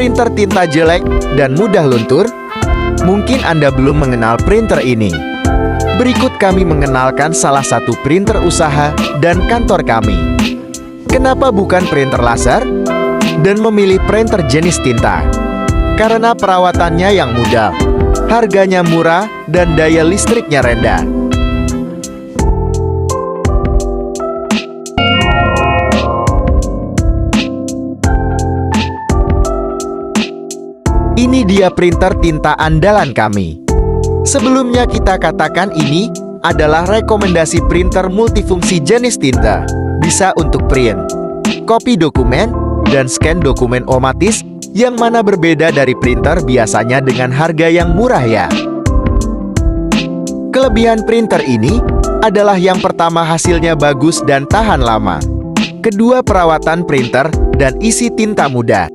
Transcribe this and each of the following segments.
Printer tinta jelek dan mudah luntur? Mungkin Anda belum mengenal printer ini. Berikut kami mengenalkan salah satu printer usaha dan kantor kami. Kenapa bukan printer laser? Dan memilih printer jenis tinta? Karena perawatannya yang mudah, harganya murah, dan daya listriknya rendah. Ini dia printer tinta andalan kami. Sebelumnya kita katakan ini adalah rekomendasi printer multifungsi jenis tinta. Bisa untuk print, copy dokumen, dan scan dokumen otomatis, yang mana berbeda dari printer biasanya dengan harga yang murah ya. Kelebihan printer ini adalah yang pertama hasilnya bagus dan tahan lama. Kedua, perawatan printer dan isi tinta mudah.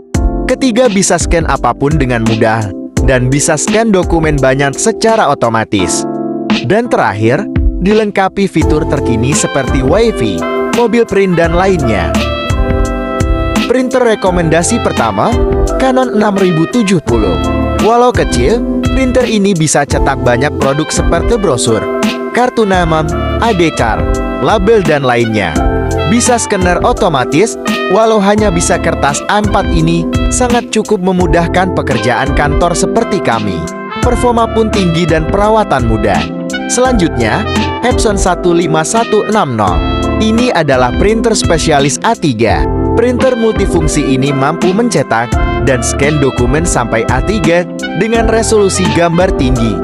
Ketiga, bisa scan apapun dengan mudah dan bisa scan dokumen banyak secara otomatis. Dan terakhir, dilengkapi fitur terkini seperti WiFi, mobil print, dan lainnya. Printer rekomendasi pertama, Canon 6070. Walau kecil, printer ini bisa cetak banyak produk seperti brosur, kartu nama, ID card, label, dan lainnya. Bisa scanner otomatis, walau hanya bisa kertas A4 ini sangat cukup memudahkan pekerjaan kantor seperti kami. Performa pun tinggi dan perawatan mudah. Selanjutnya, Epson 15160. Ini adalah printer spesialis A3. Printer multifungsi ini mampu mencetak dan scan dokumen sampai A3 dengan resolusi gambar tinggi.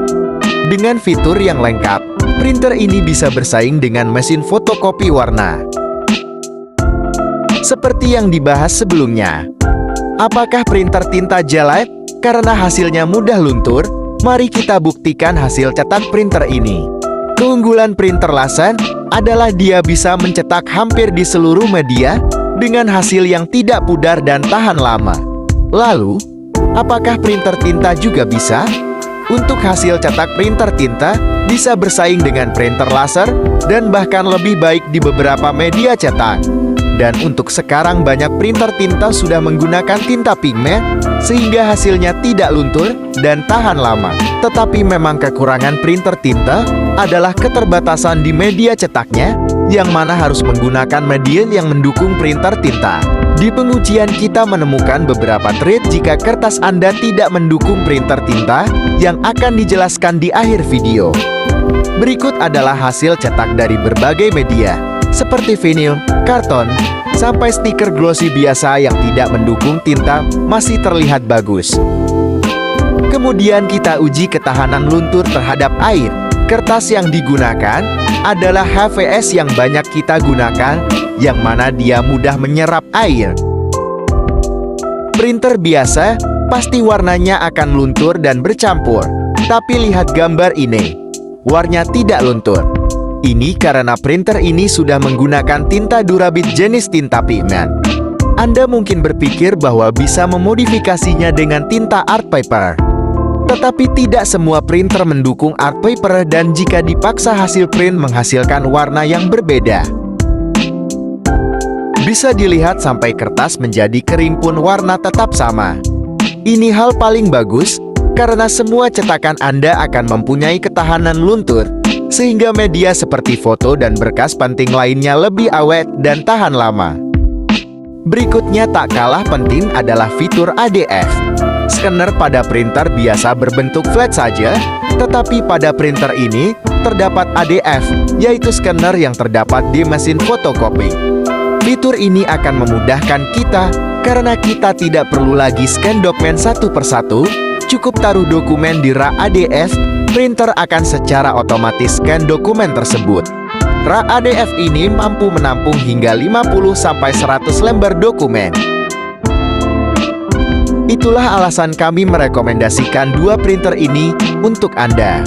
Dengan fitur yang lengkap, printer ini bisa bersaing dengan mesin fotokopi warna. Seperti yang dibahas sebelumnya, apakah printer tinta jelek karena hasilnya mudah luntur? Mari kita buktikan hasil cetak printer ini. Keunggulan printer laser adalah dia bisa mencetak hampir di seluruh media dengan hasil yang tidak pudar dan tahan lama. Lalu, apakah printer tinta juga bisa? Untuk hasil cetak printer tinta bisa bersaing dengan printer laser dan bahkan lebih baik di beberapa media cetak. Dan untuk sekarang banyak printer tinta sudah menggunakan tinta pigmen sehingga hasilnya tidak luntur dan tahan lama. Tetapi memang kekurangan printer tinta adalah keterbatasan di media cetaknya, yang mana harus menggunakan media yang mendukung printer tinta. Di pengujian kita menemukan beberapa trik jika kertas Anda tidak mendukung printer tinta yang akan dijelaskan di akhir video. Berikut adalah hasil cetak dari berbagai media, seperti vinil, karton, sampai stiker glossy biasa yang tidak mendukung tinta masih terlihat bagus. Kemudian kita uji ketahanan luntur terhadap air. Kertas yang digunakan adalah HVS yang banyak kita gunakan, yang mana dia mudah menyerap air. Printer biasa pasti warnanya akan luntur dan bercampur, tapi lihat gambar ini, warnanya tidak luntur. Ini karena printer ini sudah menggunakan tinta Durabit jenis tinta pigmen. Anda mungkin berpikir bahwa bisa memodifikasinya dengan tinta art paper. Tetapi tidak semua printer mendukung art paper, dan jika dipaksa hasil print menghasilkan warna yang berbeda. Bisa dilihat sampai kertas menjadi kering pun warna tetap sama. Ini hal paling bagus, karena semua cetakan Anda akan mempunyai ketahanan luntur, sehingga media seperti foto dan berkas penting lainnya lebih awet dan tahan lama. Berikutnya tak kalah penting adalah fitur ADF. Scanner pada printer biasa berbentuk flat saja, tetapi pada printer ini terdapat ADF, yaitu scanner yang terdapat di mesin fotokopi. Fitur ini akan memudahkan kita, karena kita tidak perlu lagi scan dokumen satu persatu, cukup taruh dokumen di rak ADF, printer akan secara otomatis scan dokumen tersebut. Rak ADF ini mampu menampung hingga 50-100 lembar dokumen. Itulah alasan kami merekomendasikan dua printer ini untuk Anda.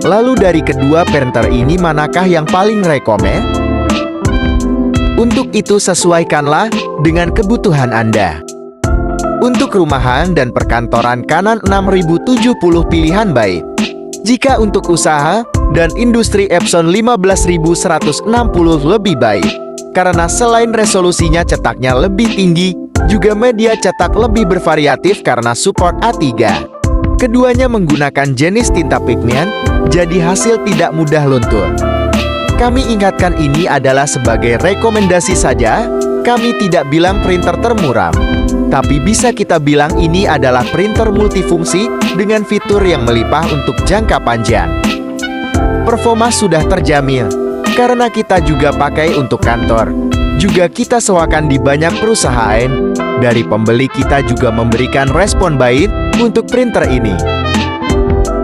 Lalu dari kedua printer ini manakah yang paling rekomen? Untuk itu sesuaikanlah dengan kebutuhan Anda. Untuk rumahan dan perkantoran Canon 6070 pilihan baik. Jika untuk usaha dan industri Epson 15160 lebih baik. Karena selain resolusinya cetaknya lebih tinggi Juga media cetak lebih bervariatif karena support A3. Keduanya menggunakan jenis tinta pigmen, jadi hasil tidak mudah luntur. Kami ingatkan ini adalah sebagai rekomendasi saja, kami tidak bilang printer termuram. Tapi bisa kita bilang ini adalah printer multifungsi dengan fitur yang melimpah untuk jangka panjang. Performa sudah terjamin, karena kita juga pakai untuk kantor. Juga kita sewakan di banyak perusahaan. Dari pembeli kita juga memberikan respon baik untuk printer ini.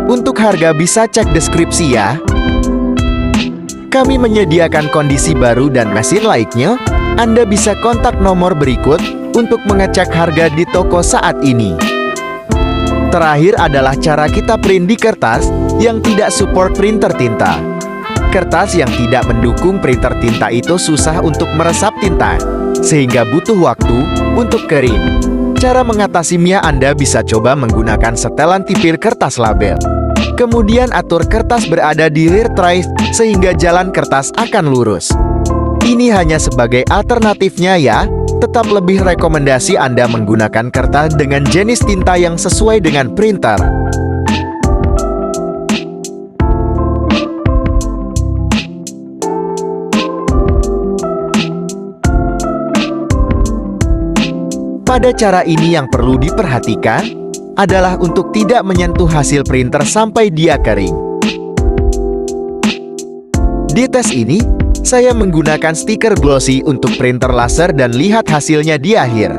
Untuk harga bisa cek deskripsi ya. Kami menyediakan kondisi baru dan mesin lainnya. Anda bisa kontak nomor berikut untuk mengecek harga di toko saat ini. Terakhir adalah cara kita print di kertas yang tidak support printer tinta. Kertas yang tidak mendukung printer tinta itu susah untuk meresap tinta, sehingga butuh waktu untuk kering. Cara mengatasinya Anda bisa coba menggunakan setelan tipir kertas label. Kemudian atur kertas berada di rear tray sehingga jalan kertas akan lurus. Ini hanya sebagai alternatifnya ya, tetap lebih rekomendasi Anda menggunakan kertas dengan jenis tinta yang sesuai dengan printer. Pada cara ini yang perlu diperhatikan adalah untuk tidak menyentuh hasil printer sampai dia kering. Di tes ini, saya menggunakan stiker glossy untuk printer laser dan lihat hasilnya di akhir.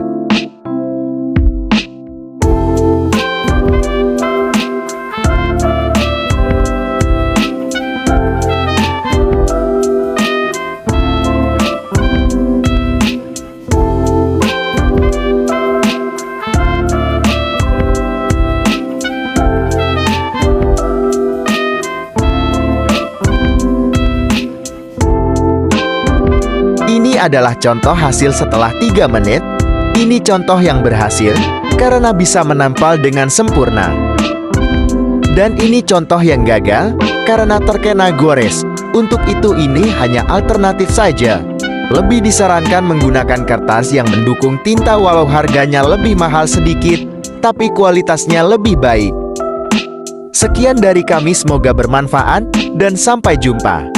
Ini adalah contoh hasil setelah 3 menit. Ini contoh yang berhasil karena bisa menempel dengan sempurna. Dan ini contoh yang gagal karena terkena gores. Untuk itu ini hanya alternatif saja. Lebih disarankan menggunakan kertas yang mendukung tinta walau harganya lebih mahal sedikit, tapi kualitasnya lebih baik. Sekian dari kami, semoga bermanfaat dan sampai jumpa.